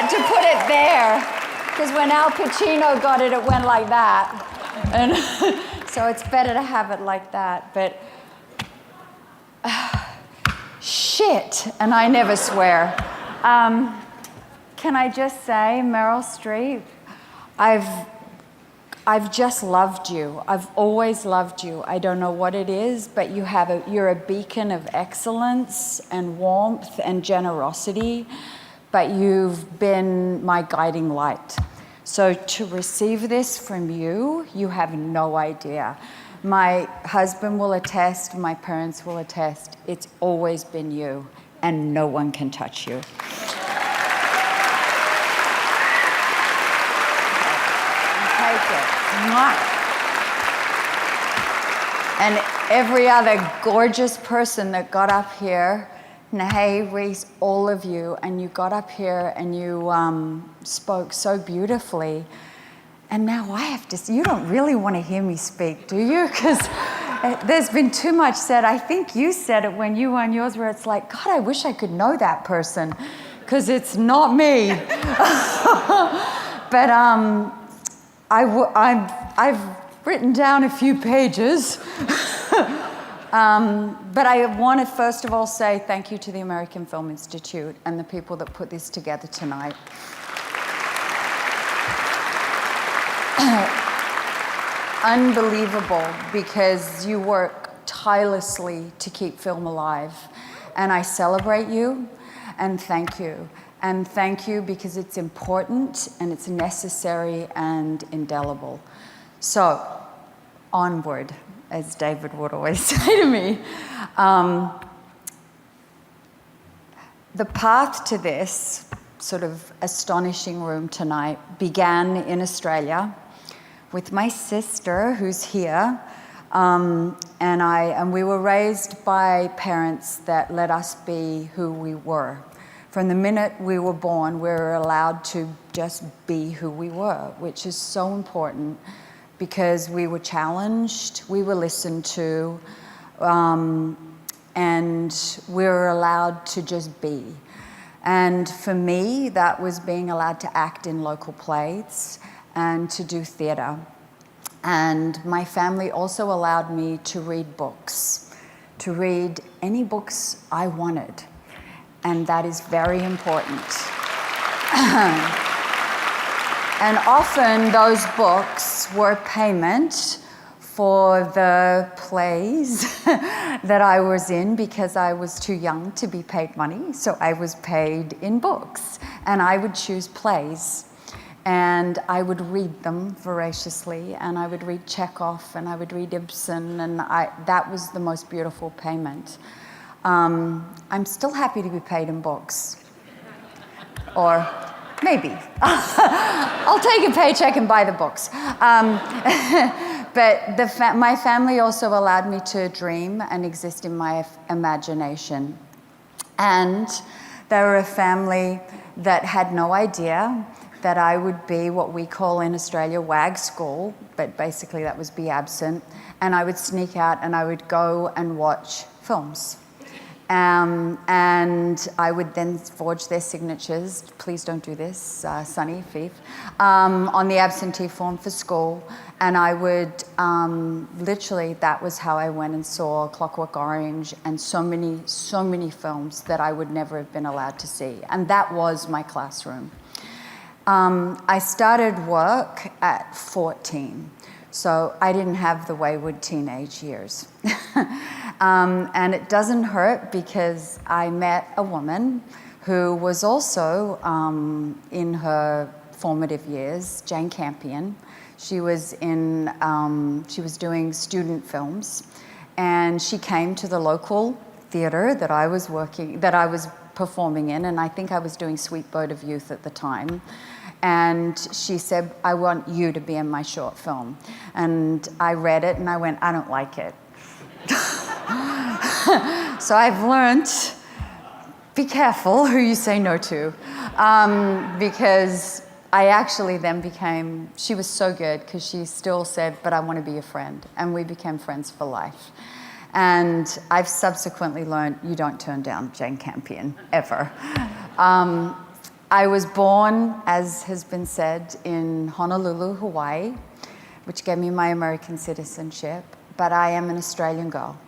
had to put it there, because when Al Pacino got it, it went like that. And so it's better to have it like that. But shit, and I never swear. Can I just say, Meryl Streep, I've just loved you. I've always loved you. I don't know what it is, but you're a beacon of excellence and warmth and generosity, but you've been my guiding light. So to receive this from you, you have no idea. My husband will attest, my parents will attest, it's always been you, and no one can touch you. Take it. And every other gorgeous person that got up here, Nahay, Reese, all of you, and you got up here and you spoke so beautifully. And now I have to, you don't really want to hear me speak, do you? Because there's been too much said. I think you said it when you won yours, where it's like, God, I wish I could know that person, because it's not me. But I've written down a few pages. But I want to first of all say thank you to the American Film Institute and the people that put this together tonight. Unbelievable, because you work tirelessly to keep film alive. And I celebrate you and thank you. And thank you because it's important and it's necessary and indelible. So, onward, as David would always say to me. The path to this sort of astonishing room tonight began in Australia with my sister, who's here, and we were raised by parents that let us be who we were. From the minute we were born, we were allowed to just be who we were, which is so important because we were challenged, we were listened to, and we were allowed to just be. And for me, that was being allowed to act in local plays and to do theatre. And my family also allowed me to read books, to read any books I wanted. And that is very important. And often those books were payment for the plays that I was in because I was too young to be paid money. So I was paid in books. And I would choose plays. And I would read them voraciously. And I would read Chekhov and I would read Ibsen. And that was the most beautiful payment. I'm still happy to be paid in books. Or maybe. I'll take a paycheck and buy the books. But my family also allowed me to dream and exist in my imagination. And they were a family that had no idea that I would be what we call in Australia WAG school, but basically that was be absent. And I would sneak out and I would go and watch films. And I would then forge their signatures, please don't do this, Sonny, Fief, on the absentee form for school. And I would, literally, that was how I went and saw Clockwork Orange and so many films that I would never have been allowed to see. And that was my classroom. I started work at 14. So I didn't have the wayward teenage years. And it doesn't hurt because I met a woman who was also in her formative years, Jane Campion. She was doing student films, and she came to the local theatre that I was performing in, and I think I was doing Sweet Boat of Youth at the time. And she said, I want you to be in my short film. And I read it and I went, I don't like it. So I've learned, be careful who you say no to. Because I actually then became, she was so good because she still said, but I want to be your friend. And we became friends for life. And I've subsequently learned you don't turn down Jane Campion, ever. I was born, as has been said, in Honolulu, Hawaii, which gave me my American citizenship, but I am an Australian girl.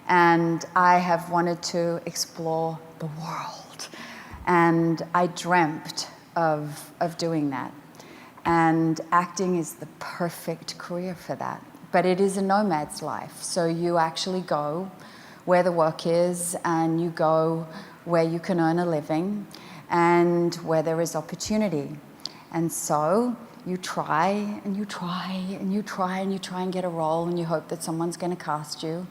And I have wanted to explore the world. And I dreamt of doing that. And acting is the perfect career for that. But it is a nomad's life. So you actually go where the work is, and you go where you can earn a living, and where there is opportunity. And so you try, and you try, and you try, and you try and get a role, and you hope that someone's going to cast you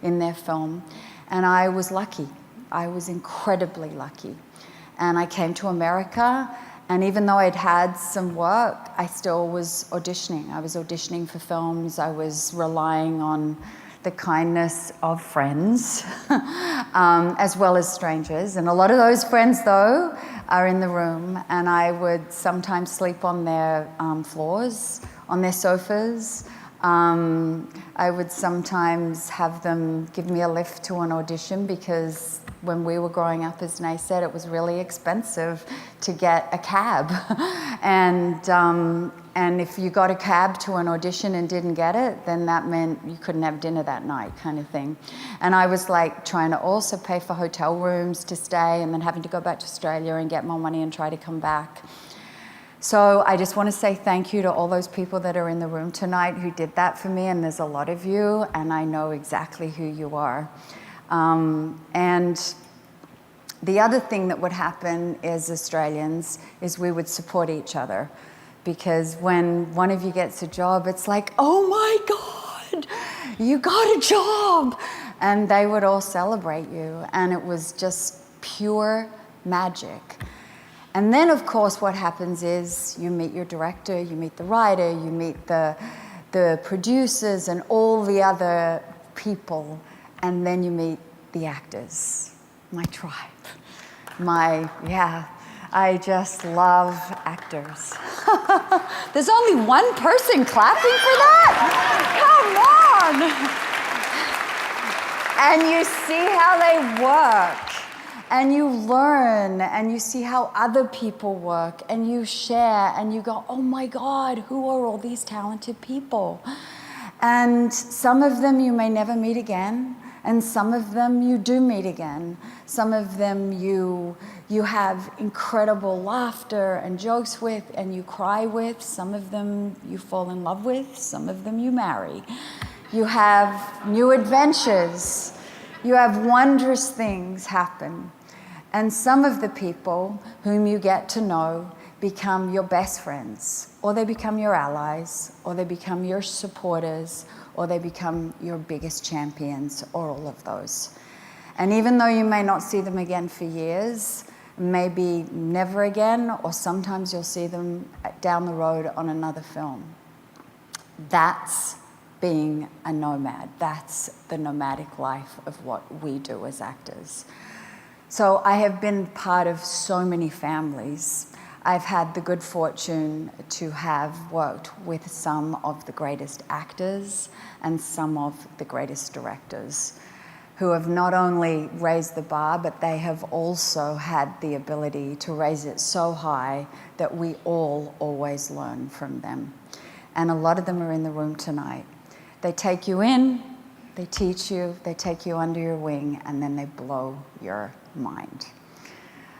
in their film. And I was lucky. I was incredibly lucky. And I came to America, and even though I'd had some work, I still was auditioning. I was auditioning for films. I was relying on the kindness of friends, as well as strangers. And a lot of those friends, though, are in the room, and I would sometimes sleep on their floors, on their sofas. I would sometimes have them give me a lift to an audition, because when we were growing up, as Nay said, it was really expensive to get a cab. And if you got a cab to an audition and didn't get it, then that meant you couldn't have dinner that night, kind of thing. And I was like trying to also pay for hotel rooms to stay, and then having to go back to Australia and get more money and try to come back. So I just want to say thank you to all those people that are in the room tonight who did that for me, and there's a lot of you, and I know exactly who you are. And the other thing that would happen as Australians is we would support each other, because when one of you gets a job, it's like, oh my God, you got a job! And they would all celebrate you, and it was just pure magic. And then, of course, what happens is you meet your director, you meet the writer, you meet the producers and all the other people, and then you meet the actors, my tribe. I just love actors. There's only one person clapping for that? Come on! And you see how they work. And you learn, and you see how other people work, and you share, and you go, oh my God, who are all these talented people? And some of them you may never meet again, and some of them you do meet again. Some of them you have incredible laughter and jokes with, and you cry with. Some of them you fall in love with. Some of them you marry. You have new adventures. You have wondrous things happen. And some of the people whom you get to know become your best friends, or they become your allies, or they become your supporters, or they become your biggest champions, or all of those. And even though you may not see them again for years, maybe never again, or sometimes you'll see them down the road on another film. That's being a nomad. That's the nomadic life of what we do as actors. So I have been part of so many families. I've had the good fortune to have worked with some of the greatest actors and some of the greatest directors, who have not only raised the bar, but they have also had the ability to raise it so high that we all always learn from them. And a lot of them are in the room tonight. They take you in, they teach you, they take you under your wing, and then they blow your mind.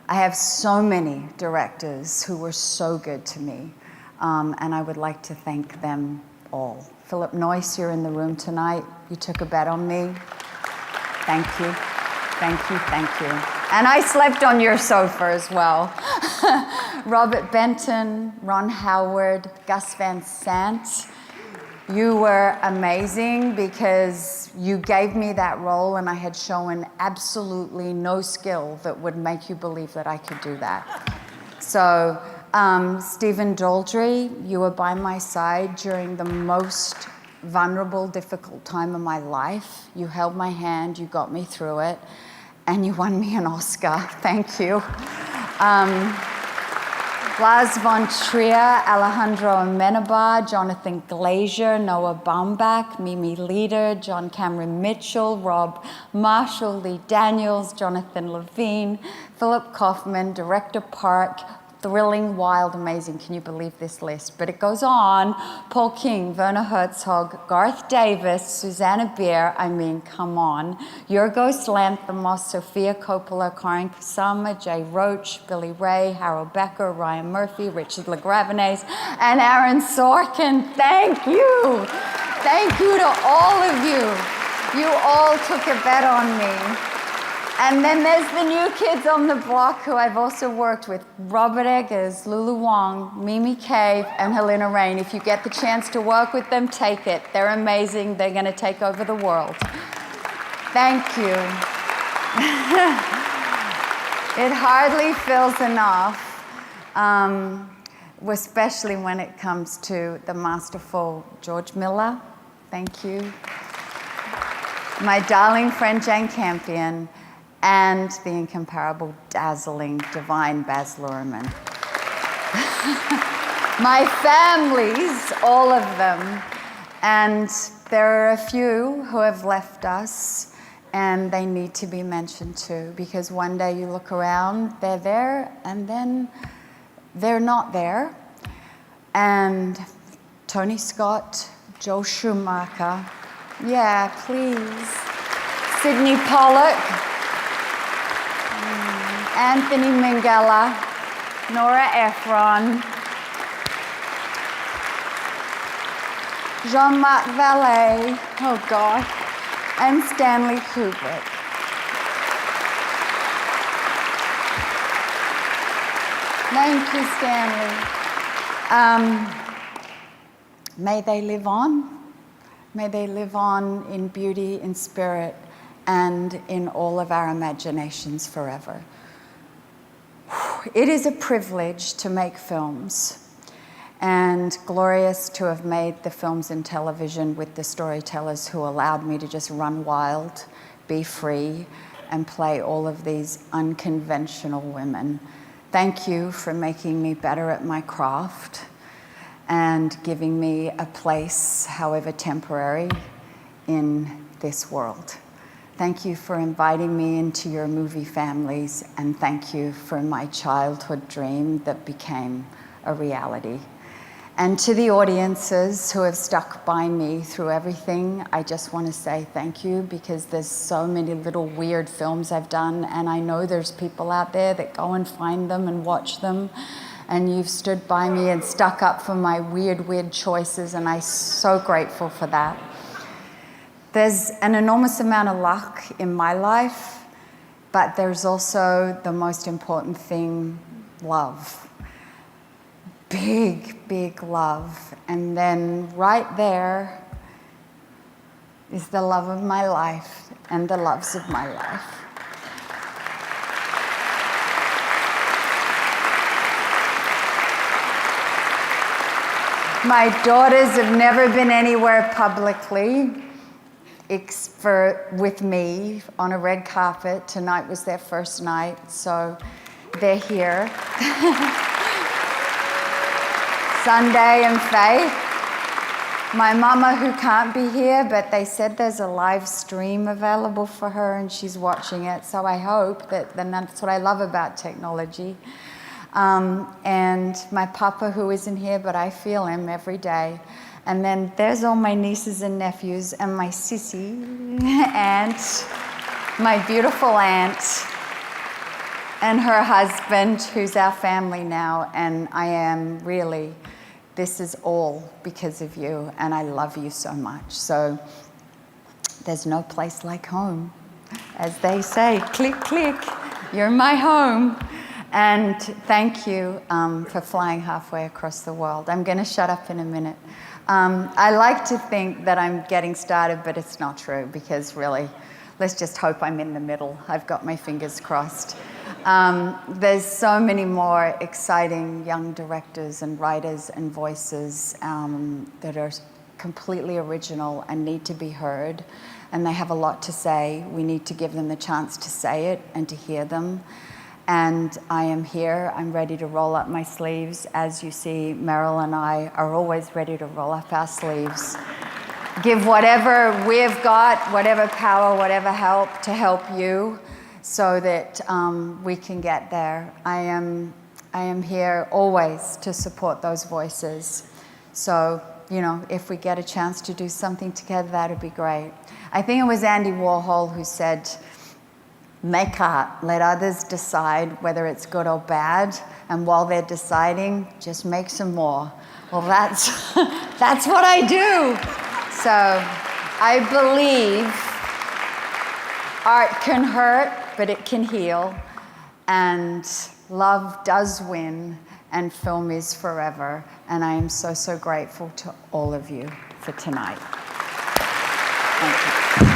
I have so many directors who were so good to me, and I would like to thank them all. Philip Noyce, you're in the room tonight. You took a bet on me. Thank you, thank you, thank you. And I slept on your sofa as well. Robert Benton, Ron Howard, Gus Van Sant. You were amazing, because you gave me that role and I had shown absolutely no skill that would make you believe that I could do that. So, Stephen Daldry, you were by my side during the most vulnerable, difficult time of my life. You held my hand, you got me through it, and you won me an Oscar. Thank you. Lars von Trier, Alejandro Amenabar, Jonathan Glazer, Noah Baumbach, Mimi Leader, John Cameron Mitchell, Rob Marshall, Lee Daniels, Jonathan Levine, Philip Kaufman, Director Park, thrilling, wild, amazing. Can you believe this list? But it goes on. Paul King, Werner Herzog, Garth Davis, Susanna Bier. I mean, come on. Yorgos Lanthimos, Sofia Coppola, Karin Kusama, Jay Roach, Billy Ray, Harold Becker, Ryan Murphy, Richard LaGravenese, and Aaron Sorkin. Thank you. Thank you to all of you. You all took a bet on me. And then there's the new kids on the block who I've also worked with. Robert Eggers, Lulu Wong, Mimi Cave, and Helena Rain. If you get the chance to work with them, take it. They're amazing. They're going to take over the world. Thank you. It hardly feels enough, especially when it comes to the masterful George Miller. Thank you. My darling friend Jane Campion, and the incomparable, dazzling, divine Baz Luhrmann. My families, all of them. And there are a few who have left us, and they need to be mentioned too, because one day you look around, they're there, and then they're not there. And Tony Scott, Joel Schumacher, yeah, please. Sidney Pollack, Anthony Minghella, Nora Ephron, Jean-Marc Vallée, oh God, and Stanley Kubrick. Thank you, Stanley. May they live on. May they live on in beauty, in spirit, and in all of our imaginations forever. It is a privilege to make films, and glorious to have made the films and television with the storytellers who allowed me to just run wild, be free, and play all of these unconventional women. Thank you for making me better at my craft and giving me a place, however temporary, in this world. Thank you for inviting me into your movie families, and thank you for my childhood dream that became a reality. And to the audiences who have stuck by me through everything, I just want to say thank you, because there's so many little weird films I've done, and I know there's people out there that go and find them and watch them, and you've stood by me and stuck up for my weird choices, and I'm so grateful for that. There's an enormous amount of luck in my life, but there's also the most important thing, love. Big love. And then right there is the love of my life and the loves of my life. My daughters have never been anywhere publicly with me on a red carpet. Tonight was their first night, so they're here. Sunday and Faith. My mama, who can't be here, but they said there's a live stream available for her and she's watching it, so I hope then that's what I love about technology. And my papa, who isn't here, but I feel him every day. And then there's all my nieces and nephews and my sissy aunt, my beautiful aunt, and her husband, who's our family now. And I am really, this is all because of you, and I love you so much. So there's no place like home, as they say. Click, click, you're my home. And thank you for flying halfway across the world. I'm going to shut up in a minute. I like to think that I'm getting started, but it's not true, because really, let's just hope I'm in the middle. I've got my fingers crossed. There's so many more exciting young directors and writers and voices that are completely original and need to be heard. And they have a lot to say. We need to give them the chance to say it and to hear them. And I am here. I'm ready to roll up my sleeves. As you see, Meryl and I are always ready to roll up our sleeves. Give whatever we've got, whatever power, whatever help to help you, so that we can get there. I am I am here always to support those voices. So, if we get a chance to do something together, that would be great. I think it was Andy Warhol who said, make art, let others decide whether it's good or bad, and while they're deciding, just make some more. Well, that's what I do. So I believe art can hurt, but it can heal, and love does win, and film is forever. And I am so, so grateful to all of you for tonight. Thank you.